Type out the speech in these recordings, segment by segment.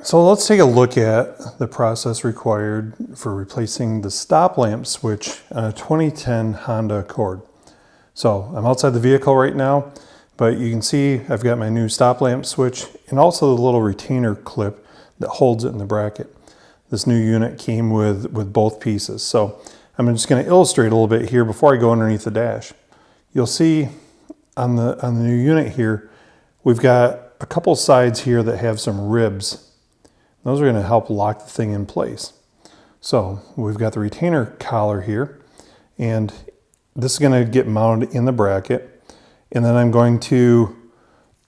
So let's take a look at the process required for replacing the stop lamp switch on a 2010 Honda Accord. So I'm outside the vehicle right now, but you can see I've got my new stop lamp switch and also the little retainer clip that holds it in the bracket. This new unit came with both pieces. So I'm just going to illustrate a little bit here before I go underneath the dash. You'll see on the new unit here, we've got a couple sides here that have some ribs. Those are going to help lock the thing in place. So we've got the retainer collar here, and this is going to get mounted in the bracket. And then I'm going to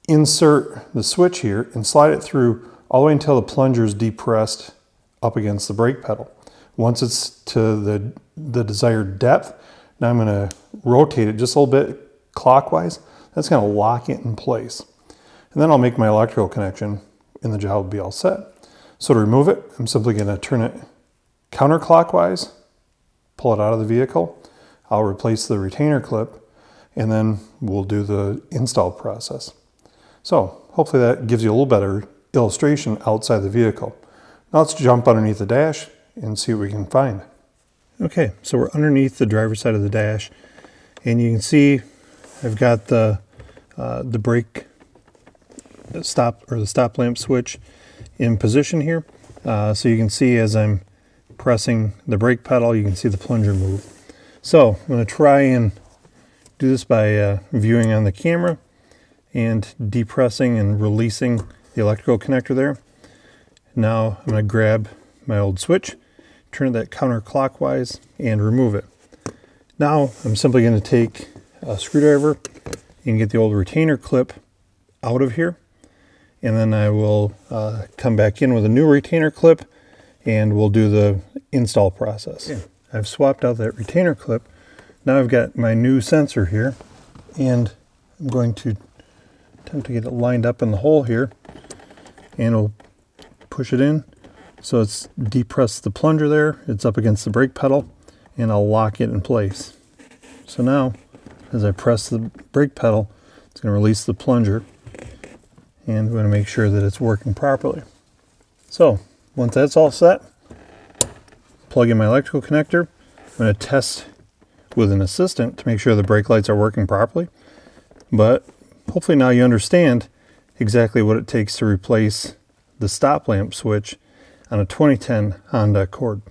insert the switch here and slide it through all the way until the plunger is depressed up against the brake pedal. Once it's to the desired depth, now I'm going to rotate it just a little bit clockwise. That's going to lock it in place. And then I'll make my electrical connection and the job will be all set. So to remove it, I'm simply going to turn it counterclockwise, pull it out of the vehicle. I'll replace the retainer clip, and then we'll do the install process. So hopefully that gives you a little better illustration outside the vehicle. Now let's jump underneath the dash and see what we can find. Okay, so we're underneath the driver's side of the dash, and you can see I've got the brake the stop lamp switch in position here. So you can see as I'm pressing the brake pedal, you can see the plunger move. So I'm going to try and do this by viewing on the camera and depressing and releasing the electrical connector there. Now I'm going to grab my old switch, turn that counterclockwise, and remove it. Now I'm simply going to take a screwdriver and get the old retainer clip out of here. And then I will come back in with a new retainer clip and we'll do the install process. Yeah. I've swapped out that retainer clip. Now I've got my new sensor here, and I'm going to attempt to get it lined up in the hole here, and we'll push it in. So it's depressed the plunger there, it's up against the brake pedal, and I'll lock it in place. So now as I press the brake pedal, it's going to release the plunger. And we're going to make sure that it's working properly. So once that's all set, plug in my electrical connector. I'm going to test with an assistant to make sure the brake lights are working properly. But hopefully now you understand exactly what it takes to replace the stop lamp switch on a 2010 Honda Accord.